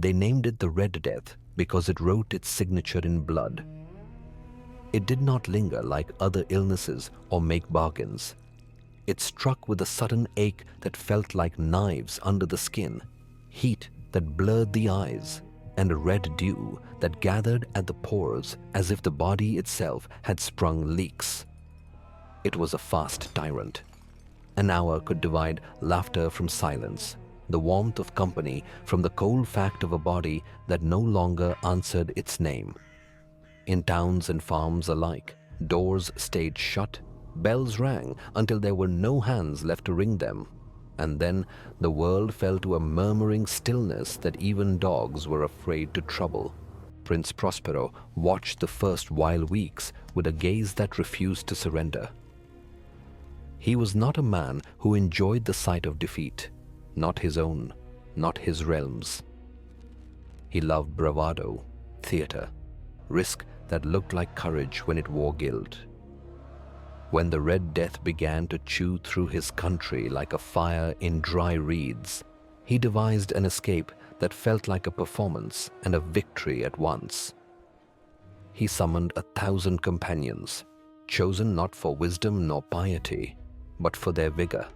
They named it the Red Death because it wrote its signature in blood. It did not linger like other illnesses or make bargains. It struck with a sudden ache that felt like knives under the skin, heat that blurred the eyes, and a red dew that gathered at the pores as if the body itself had sprung leaks. It was a fast tyrant. An hour could divide laughter from silence, the warmth of company from the cold fact of a body that no longer answered its name. In towns and farms alike, doors stayed shut, bells rang until there were no hands left to ring them, and then the world fell to a murmuring stillness that even dogs were afraid to trouble. Prince Prospero watched the first wild weeks with a gaze that refused to surrender. He was not a man who enjoyed the sight of defeat, not his own, not his realm's. He loved bravado, theater, risk that looked like courage when it wore gilt. When the Red Death began to chew through his country like a fire in dry reeds, he devised an escape that felt like a performance and a victory at once. He summoned 1,000 companions, chosen not for wisdom nor piety, but for their vigor,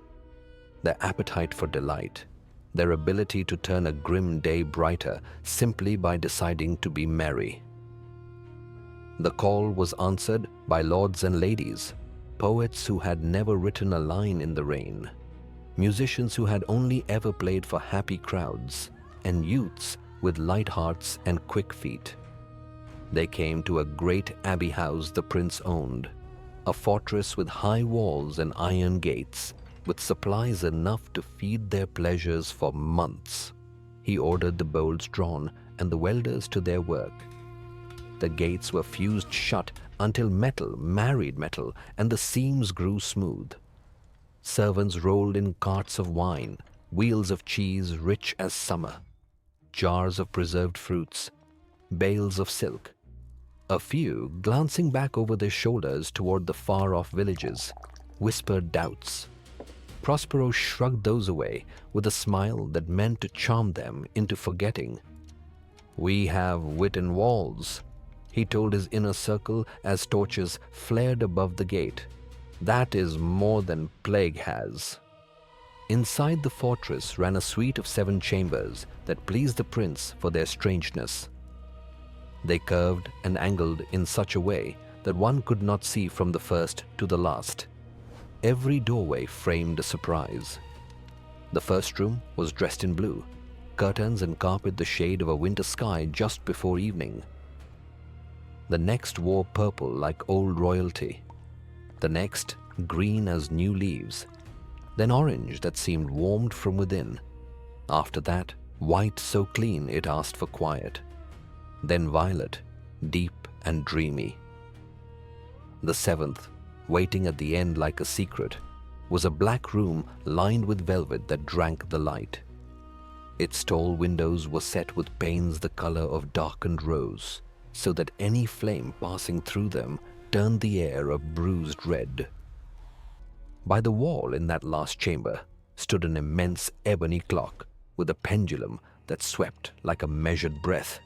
their appetite for delight, their ability to turn a grim day brighter simply by deciding to be merry. The call was answered by lords and ladies, poets who had never written a line in the rain, musicians who had only ever played for happy crowds, and youths with light hearts and quick feet. They came to a great abbey house the prince owned, a fortress with high walls and iron gates, with supplies enough to feed their pleasures for months. He ordered the bolts drawn and the welders to their work. The gates were fused shut until metal married metal and the seams grew smooth. Servants rolled in carts of wine, wheels of cheese rich as summer, jars of preserved fruits, bales of silk. A few, glancing back over their shoulders toward the far-off villages, whispered doubts. Prospero shrugged those away with a smile that meant to charm them into forgetting. "We have witten walls," he told his inner circle as torches flared above the gate. "That is more than plague has." Inside the fortress ran a suite of 7 chambers that pleased the prince for their strangeness. They curved and angled in such a way that one could not see from the first to the last. Every doorway framed a surprise. The first room was dressed in blue, curtains and carpet the shade of a winter sky just before evening. The next wore purple like old royalty. The next green as new leaves. Then orange that seemed warmed from within. After that, white so clean it asked for quiet. Then violet, deep and dreamy. The 7th, waiting at the end like a secret, was a black room lined with velvet that drank the light. Its tall windows were set with panes the color of darkened rose, so that any flame passing through them turned the air a bruised red. By the wall in that last chamber stood an immense ebony clock with a pendulum that swept like a measured breath.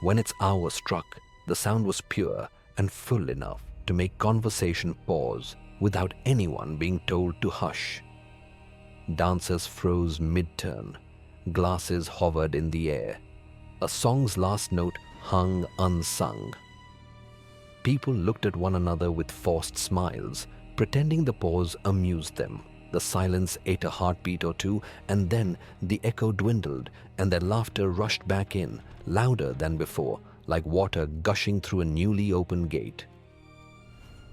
When its hour struck, the sound was pure and full enough to make conversation pause without anyone being told to hush. Dancers froze mid-turn, glasses hovered in the air. A song's last note hung unsung. People looked at one another with forced smiles, pretending the pause amused them. The silence ate a heartbeat or two, and then the echo dwindled and their laughter rushed back in, louder than before, like water gushing through a newly opened gate.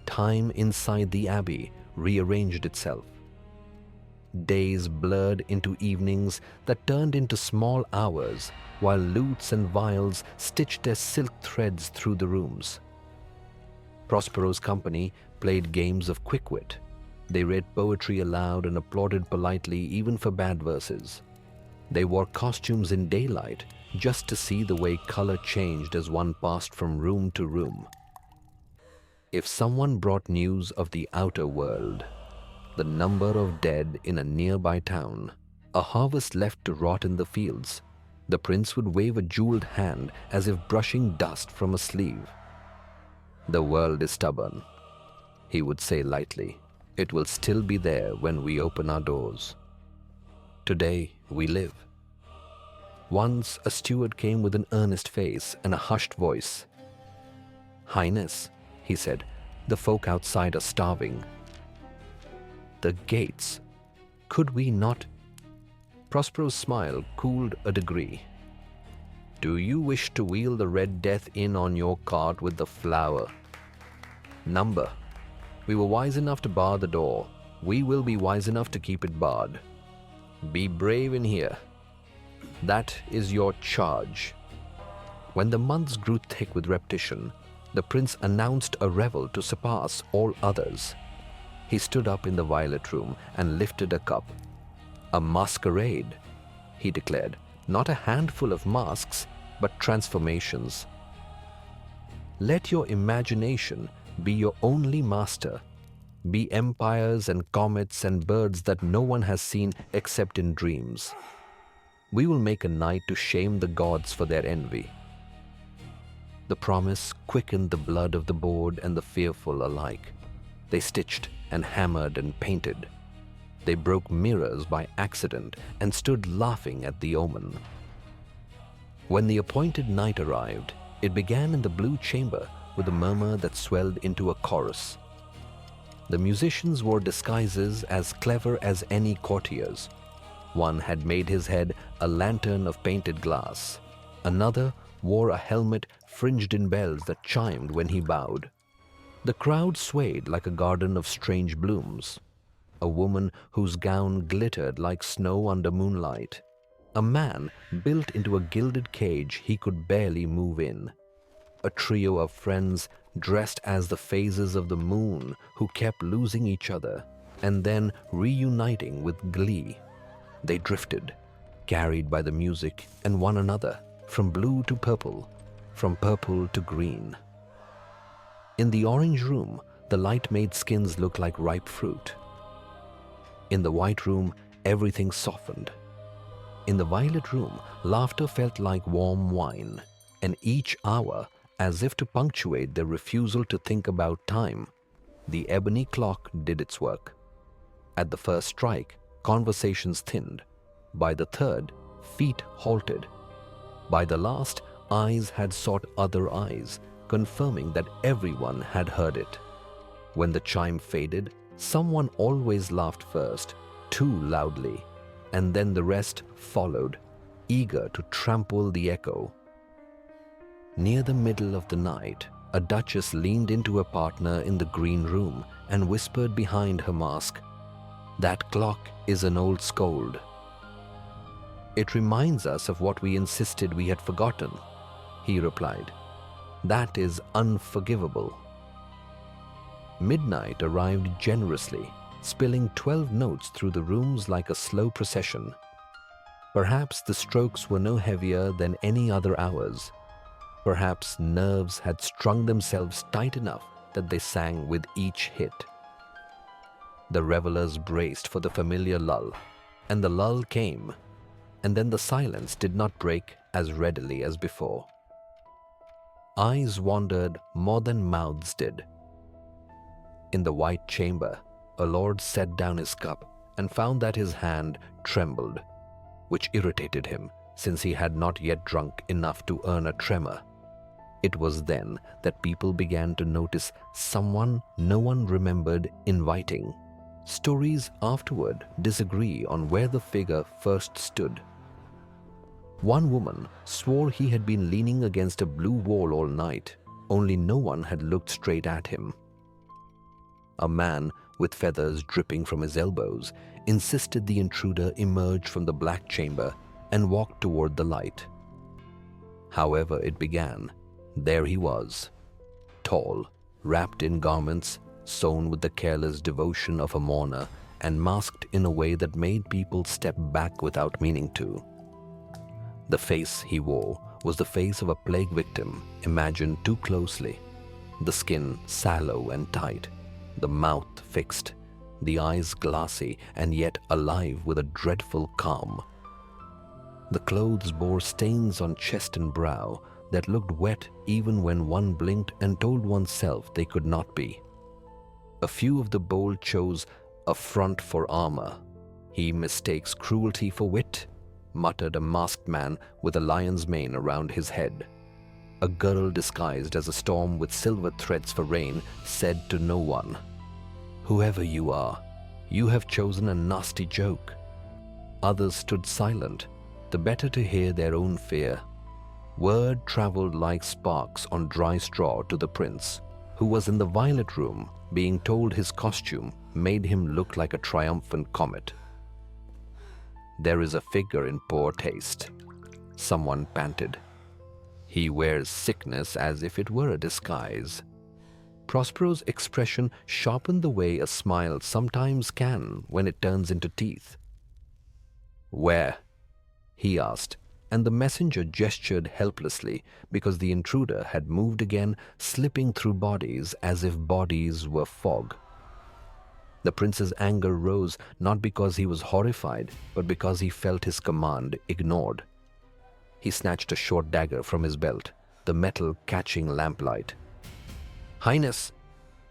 Time inside the abbey rearranged itself. Days blurred into evenings that turned into small hours, while lutes and viols stitched their silk threads through the rooms. Prospero's company played games of quick-wit. They read poetry aloud and applauded politely even for bad verses. They wore costumes in daylight just to see the way color changed as one passed from room to room. If someone brought news of the outer world, the number of dead in a nearby town, a harvest left to rot in the fields, The prince would wave a jeweled hand as if brushing dust from a sleeve. "The world is stubborn," he would say lightly. "It will still be there when we open our doors. Today we live." Once a steward came with an earnest face and a hushed voice. "Highness," he said, "the folk outside are starving." "The gates. Could we not—" Prospero's smile cooled a degree. "Do you wish to wheel the Red Death in on your cart with the flour? Number. We were wise enough to bar the door. We will be wise enough to keep it barred. Be brave in here. That is your charge." When the months grew thick with repetition, the prince announced a revel to surpass all others. He stood up in the violet room and lifted a cup. "A masquerade," he declared. "Not a handful of masks, but transformations. Let your imagination be your only master. Be empires and comets and birds that no one has seen except in dreams. We will make a night to shame the gods for their envy." The promise quickened the blood of the bored and the fearful alike. They stitched and hammered and painted. They broke mirrors by accident and stood laughing at the omen. When the appointed night arrived, it began in the blue chamber with a murmur that swelled into a chorus. The musicians wore disguises as clever as any courtiers. One had made his head a lantern of painted glass. Another wore a helmet fringed in bells that chimed when he bowed. The crowd swayed like a garden of strange blooms. A woman whose gown glittered like snow under moonlight. A man built into a gilded cage he could barely move in. A trio of friends dressed as the phases of the moon who kept losing each other and then reuniting with glee. They drifted, carried by the music and one another, from blue to purple, from purple to green. In the orange room, the light made skins look like ripe fruit. In the white room, everything softened. In the violet room, laughter felt like warm wine, and each hour, as if to punctuate their refusal to think about time, the ebony clock did its work. At the first strike, conversations thinned. By the third, feet halted. By the last, eyes had sought other eyes, confirming that everyone had heard it. When the chime faded, someone always laughed first, too loudly, and then the rest followed, eager to trample the echo. Near the middle of the night, a duchess leaned into her partner in the green room and whispered behind her mask, "That clock is an old scold. It reminds us of what we insisted we had forgotten," he replied. "That is unforgivable." Midnight arrived generously, spilling 12 notes through the rooms like a slow procession. Perhaps the strokes were no heavier than any other hours. Perhaps nerves had strung themselves tight enough that they sang with each hit. The revelers braced for the familiar lull, and the lull came, and then the silence did not break as readily as before. Eyes wandered more than mouths did. In the white chamber, a lord set down his cup and found that his hand trembled, which irritated him since he had not yet drunk enough to earn a tremor. It was then that people began to notice someone no one remembered inviting. Stories afterward disagree on where the figure first stood. One woman swore he had been leaning against a blue wall all night, only no one had looked straight at him. A man with feathers dripping from his elbows insisted the intruder emerge from the black chamber and walk toward the light. However it began, there he was, tall, wrapped in garments sewn with the careless devotion of a mourner and masked in a way that made people step back without meaning to. The face he wore was the face of a plague victim imagined too closely, the skin sallow and tight, the mouth fixed, the eyes glassy and yet alive with a dreadful calm. The clothes bore stains on chest and brow that looked wet even when one blinked and told oneself they could not be. A few of the bold chose a front for armor. "He mistakes cruelty for wit," muttered a masked man with a lion's mane around his head. A girl disguised as a storm with silver threads for rain said to no one, "Whoever you are, you have chosen a nasty joke." Others stood silent, the better to hear their own fear. Word traveled like sparks on dry straw to the prince, who was in the violet room, being told his costume made him look like a triumphant comet. "There is a figure in poor taste," someone panted. "He wears sickness as if it were a disguise." Prospero's expression sharpened the way a smile sometimes can when it turns into teeth. "Where?" he asked, and the messenger gestured helplessly because the intruder had moved again, slipping through bodies as if bodies were fog. The prince's anger rose not because he was horrified, but because he felt his command ignored. He snatched a short dagger from his belt, the metal catching lamplight. "Highness,"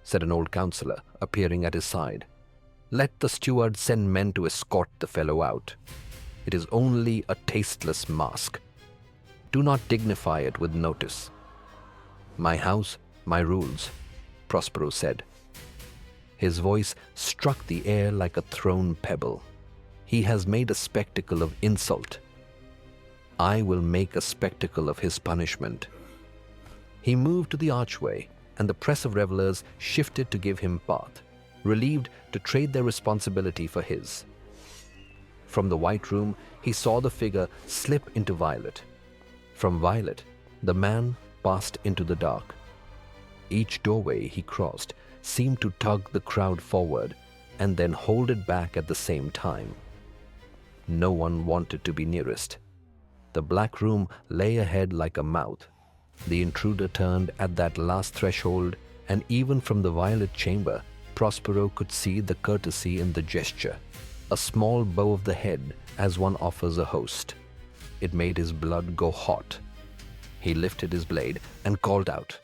said an old counselor, appearing at his side, "let the steward send men to escort the fellow out. It is only a tasteless mask. Do not dignify it with notice." "My house, my rules," Prospero said. His voice struck the air like a thrown pebble. "He has made a spectacle of insult. I will make a spectacle of his punishment." He moved to the archway, and the press of revelers shifted to give him path, relieved to trade their responsibility for his. From the white room, he saw the figure slip into violet. From violet, the man passed into the dark. Each doorway he crossed seemed to tug the crowd forward and then hold it back at the same time. No one wanted to be nearest. The black room lay ahead like a mouth. The intruder turned at that last threshold, and even from the violet chamber, Prospero could see the courtesy in the gesture, a small bow of the head as one offers a host. It made his blood go hot. He lifted his blade and called out,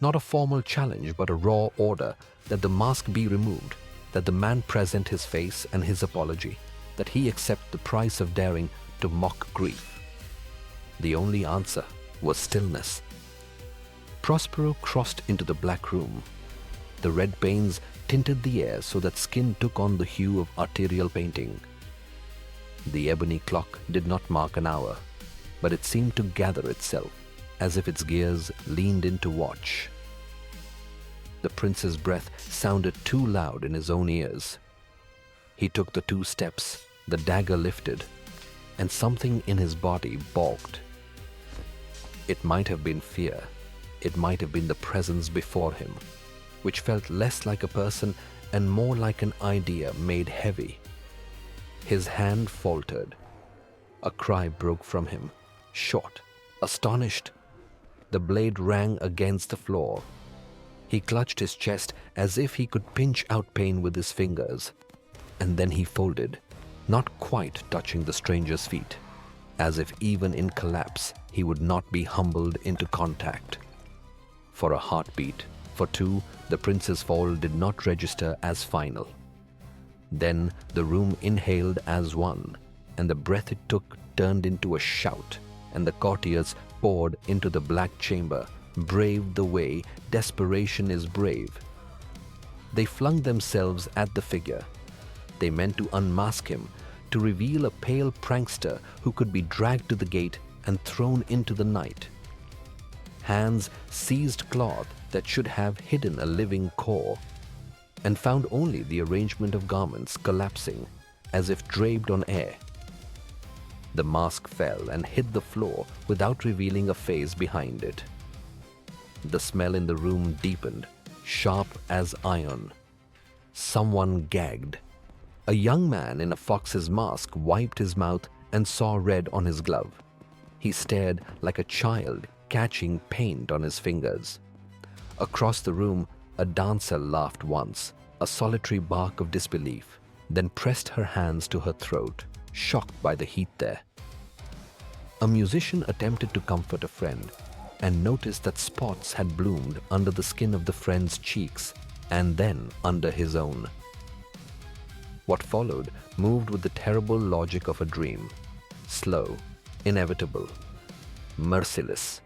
not a formal challenge but a raw order that the mask be removed, that the man present his face and his apology, that he accept the price of daring to mock grief. The only answer was stillness. Prospero crossed into the black room. The red panes tinted the air so that skin took on the hue of arterial painting. The ebony clock did not mark an hour, but it seemed to gather itself, as if its gears leaned in to watch. The prince's breath sounded too loud in his own ears. He took the 2 steps, the dagger lifted, and something in his body balked. It might have been fear. It might have been the presence before him, which felt less like a person and more like an idea made heavy. His hand faltered. A cry broke from him, short, astonished. The blade rang against the floor. He clutched his chest as if he could pinch out pain with his fingers, and then he folded, not quite touching the stranger's feet, as if even in collapse he would not be humbled into contact. For a heartbeat, for 2, the prince's fall did not register as final. Then the room inhaled as one, and the breath it took turned into a shout, and the courtiers poured into the black chamber, braved the way desperation is brave. They flung themselves at the figure. They meant to unmask him, to reveal a pale prankster who could be dragged to the gate and thrown into the night. Hands seized cloth that should have hidden a living core, and found only the arrangement of garments collapsing, as if draped on air. The mask fell and hit the floor without revealing a face behind it. The smell in the room deepened, sharp as iron. Someone gagged. A young man in a fox's mask wiped his mouth and saw red on his glove. He stared like a child catching paint on his fingers. Across the room, a dancer laughed once, a solitary bark of disbelief, then pressed her hands to her throat, shocked by the heat there. A musician attempted to comfort a friend and noticed that spots had bloomed under the skin of the friend's cheeks and then under his own. What followed moved with the terrible logic of a dream, slow, inevitable, merciless.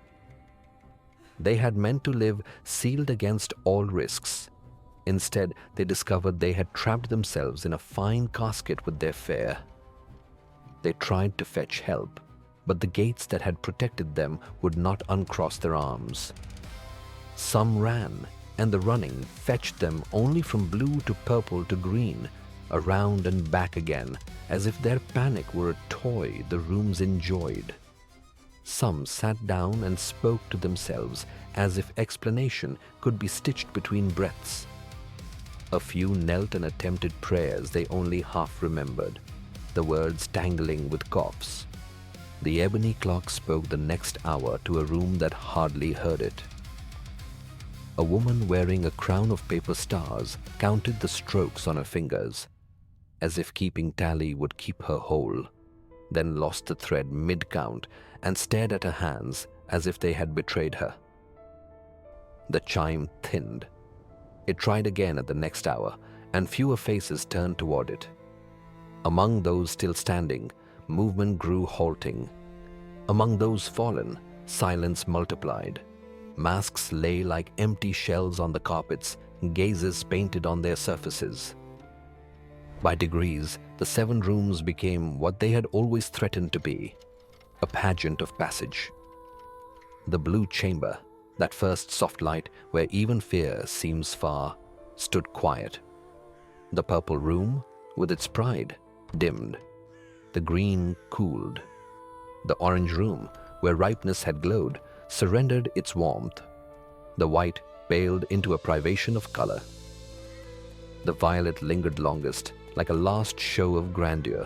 They had meant to live sealed against all risks. Instead, they discovered they had trapped themselves in a fine casket with their fare. They tried to fetch help, but the gates that had protected them would not uncross their arms. Some ran, and the running fetched them only from blue to purple to green, around and back again, as if their panic were a toy the rooms enjoyed. Some sat down and spoke to themselves as if explanation could be stitched between breaths. A few knelt and attempted prayers they only half remembered, the words tangling with coughs. The ebony clock spoke the next hour to a room that hardly heard it. A woman wearing a crown of paper stars counted the strokes on her fingers, as if keeping tally would keep her whole, then lost the thread mid-count and stared at her hands as if they had betrayed her. The chime thinned. It tried again at the next hour, and fewer faces turned toward it. Among those still standing, movement grew halting. Among those fallen, silence multiplied. Masks lay like empty shells on the carpets, gazes painted on their surfaces. By degrees, the 7 rooms became what they had always threatened to be, a pageant of passage. The blue chamber, that first soft light where even fear seems far, stood quiet. The purple room, with its pride, dimmed. The green cooled. The orange room, where ripeness had glowed, surrendered its warmth. The white paled into a privation of color. The violet lingered longest, like a last show of grandeur.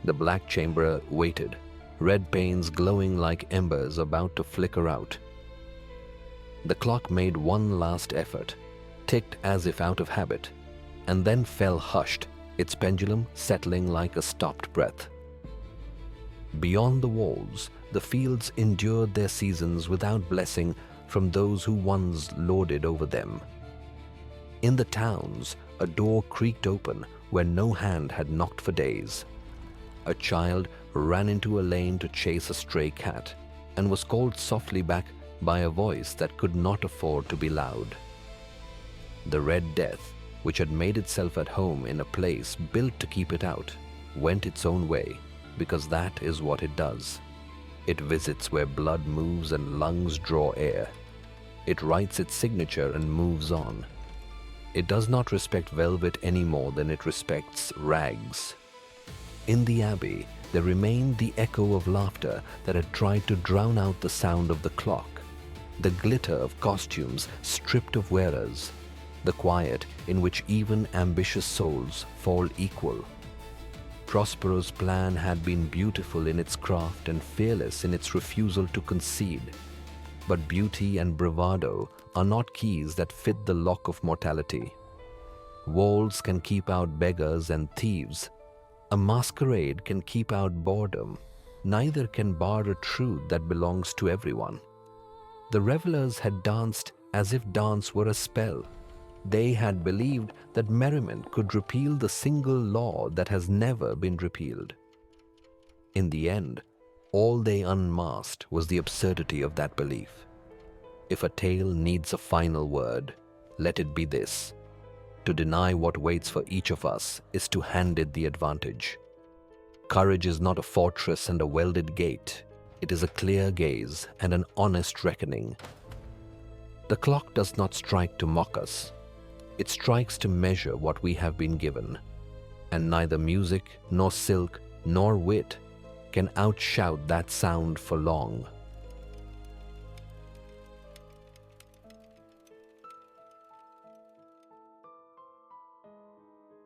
The black chamber waited, red panes glowing like embers about to flicker out. The clock made one last effort, ticked as if out of habit, and then fell hushed, its pendulum settling like a stopped breath. Beyond the walls, the fields endured their seasons without blessing from those who once lorded over them. In the towns, a door creaked open where no hand had knocked for days. A child ran into a lane to chase a stray cat and was called softly back by a voice that could not afford to be loud. The Red Death, which had made itself at home in a place built to keep it out, went its own way, because that is what it does. It visits where blood moves and lungs draw air. It writes its signature and moves on. It does not respect velvet any more than it respects rags. In the abbey, there remained the echo of laughter that had tried to drown out the sound of the clock, the glitter of costumes stripped of wearers, the quiet in which even ambitious souls fall equal. Prospero's plan had been beautiful in its craft and fearless in its refusal to concede. But beauty and bravado are not keys that fit the lock of mortality. Walls can keep out beggars and thieves. A masquerade can keep out boredom. Neither can bar a truth that belongs to everyone. The revelers had danced as if dance were a spell. They had believed that merriment could repeal the single law that has never been repealed. In the end, all they unmasked was the absurdity of that belief. If a tale needs a final word, let it be this: to deny what waits for each of us is to hand it the advantage. Courage is not a fortress and a welded gate. It is a clear gaze and an honest reckoning. The clock does not strike to mock us. It strikes to measure what we have been given. And neither music, nor silk, nor wit can outshout that sound for long.